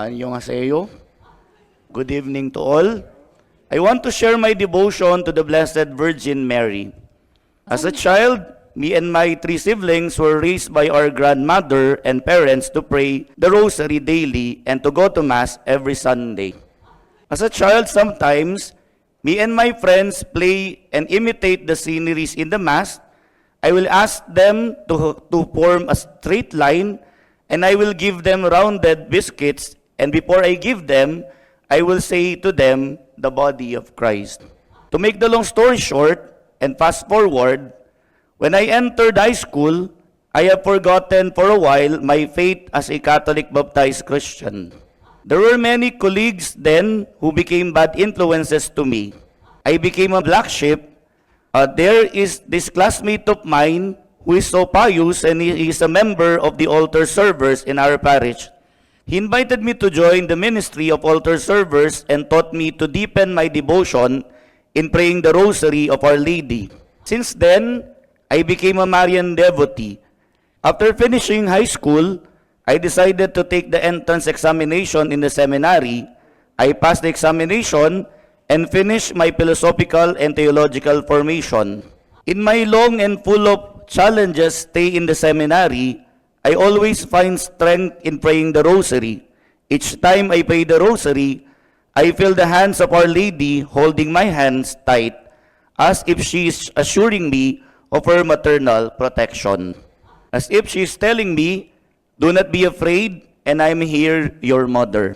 Annyeonghaseyo. Good evening to all. I want to share my devotion to the Blessed Virgin Mary. As a child, me and my 3 siblings were raised by our grandmother and parents to pray the rosary daily and to go to Mass every Sunday. As a child, sometimes, me and my friends play and imitate the sceneries in the Mass. I will ask them to form a straight line, and I will give them rounded biscuits, and before I give them, I will say to them the body of Christ. To make the long story short and fast forward, when I entered high school, I have forgotten for a while my faith as a Catholic baptized Christian. There were many colleagues then who became bad influences to me. I became a black sheep. There is this classmate of mine who is so pious, and he is a member of the altar servers in our parish. He invited me to join the ministry of altar servers and taught me to deepen my devotion in praying the rosary of Our Lady. Since then, I became a Marian devotee. After finishing high school, I decided to take the entrance examination in the seminary. I passed the examination and finished my philosophical and theological formation. In my long and full of challenges stay in the seminary, I always find strength in praying the rosary. Each time I pray the rosary, I feel the hands of Our Lady holding my hands tight, as if she is assuring me of her maternal protection. As if she is telling me, "Do not be afraid, and I am here, your mother.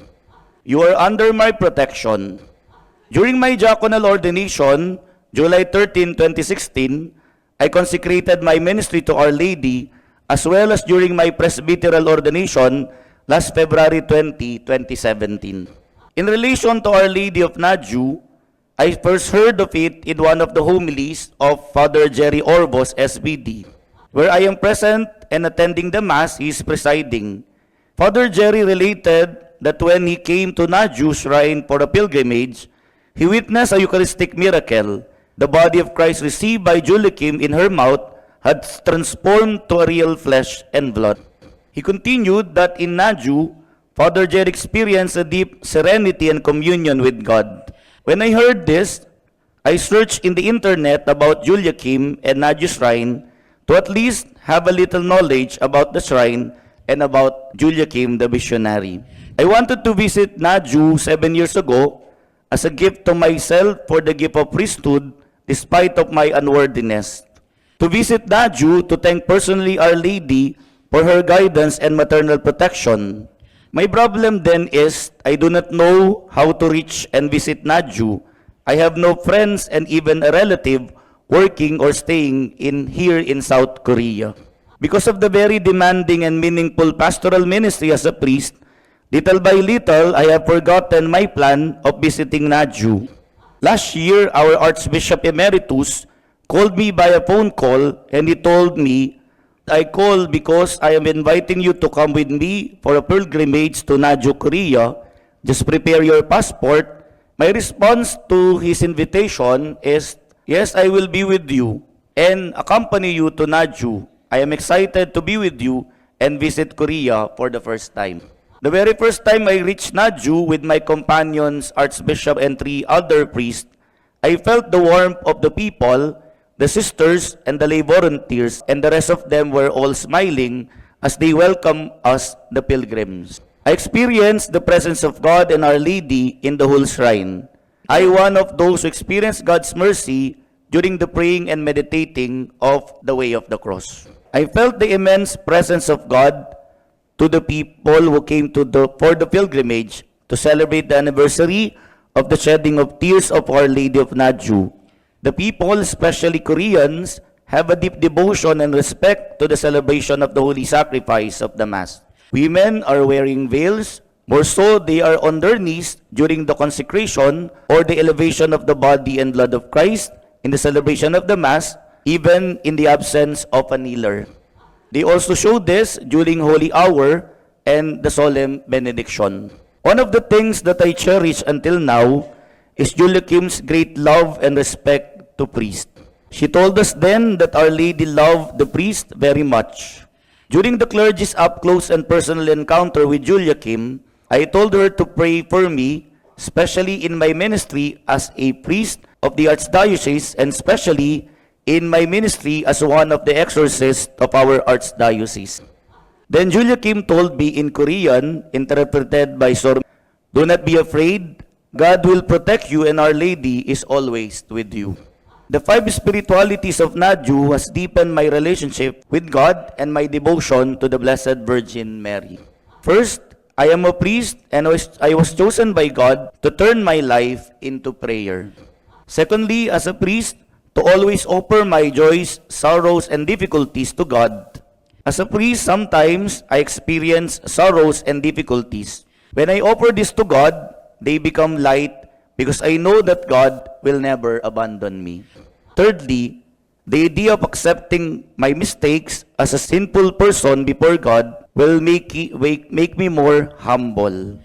You are under my protection." During my diaconal ordination, July 13, 2016, I consecrated my ministry to Our Lady, as well as during my presbyteral ordination last February 20, 2017. In relation to Our Lady of Naju, I first heard of it in one of the homilies of Father Jerry Orbos, SBD, where I am present and attending the Mass he is presiding. Father Jerry related that when he came to Naju Shrine for a pilgrimage, he witnessed a Eucharistic miracle. The body of Christ received by Julia-Kim in her mouth had transformed to a real flesh and blood. He continued that in Naju, Father Jerry experienced a deep serenity and communion with God. When I heard this, I searched in the internet about Julia-Kim and Naju Shrine to at least have a little knowledge about the shrine and about Julia-Kim the missionary. I wanted to visit Naju 7 years ago as a gift to myself for the gift of priesthood despite of my unworthiness. To visit Naju to thank personally Our Lady for her guidance and maternal protection. My problem then is I do not know how to reach and visit Naju. I have no friends and even a relative working or staying here in South Korea. Because of the very demanding and meaningful pastoral ministry as a priest, little by little I have forgotten my plan of visiting Naju. Last year, our Archbishop Emeritus called me by a phone call, and he told me, "I call because I am inviting you to come with me for a pilgrimage to Naju, Korea. Just prepare your passport." My response to his invitation is, "Yes, I will be with you and accompany you to Naju. I am excited to be with you and visit Korea for the first time." The very first time I reached Naju with my companions, Archbishop and 3 other priests, I felt the warmth of the people, the sisters and the lay volunteers, and the rest of them were all smiling as they welcomed us, the pilgrims. I experienced the presence of God and Our Lady in the whole shrine. I one of those who experienced God's mercy during the praying and meditating of the way of the cross. I felt the immense presence of God to the people who came for the pilgrimage to celebrate the anniversary of the shedding of tears of Our Lady of Naju. The people, especially Koreans, have a deep devotion and respect to the celebration of the holy sacrifice of the Mass. Women are wearing veils. More so, they are on their knees during the consecration or the elevation of the body and blood of Christ in the celebration of the Mass, even in the absence of a kneeler. They also show this during Holy Hour and the solemn benediction. One of the things that I cherish until now is Julia-Kim's great love and respect to priest. She told us then that Our Lady loved the priest very much. During the clergy's up-close and personal encounter with Julia-Kim, I told her to pray for me, especially in my ministry as a priest of the Archdiocese and especially in my ministry as one of the exorcists of our Archdiocese. Then Julia Kim told me in Korean, interpreted by Sor, "Do not be afraid. God will protect you and Our Lady is always with you." The 5 spiritualities of Naju has deepened my relationship with God and my devotion to the Blessed Virgin Mary. First, I am a priest and I was chosen by God to turn my life into prayer. Secondly, as a priest, to always offer my joys, sorrows, and difficulties to God. As a priest, sometimes I experience sorrows and difficulties. When I offer this to God, they become light because I know that God will never abandon me. Thirdly, the idea of accepting my mistakes as a sinful person before God will make me more humble.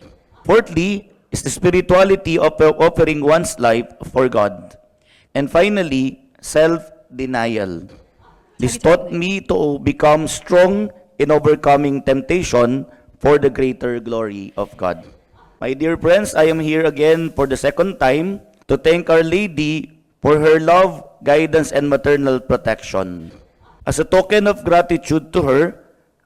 Fourthly, is the spirituality of offering one's life for God. And finally, self-denial. This taught me to become strong in overcoming temptation for the greater glory of God. My dear friends, I am here again for the second time to thank Our Lady for her love, guidance, and maternal protection. As a token of gratitude to her,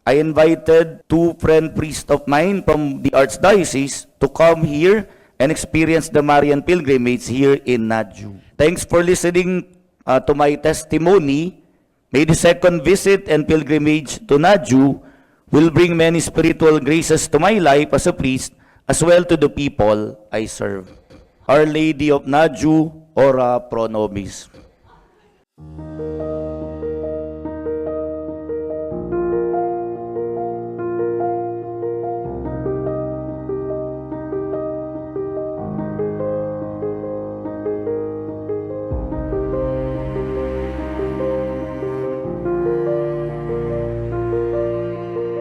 I invited 2 friend priests of mine from the Archdiocese to come here and experience the Marian pilgrimage here in Naju. Thanks for listening to my testimony. May the second visit and pilgrimage to Naju will bring many spiritual graces to my life as a priest, as well to the people I serve. Our Lady of Naju, ora pro nobis.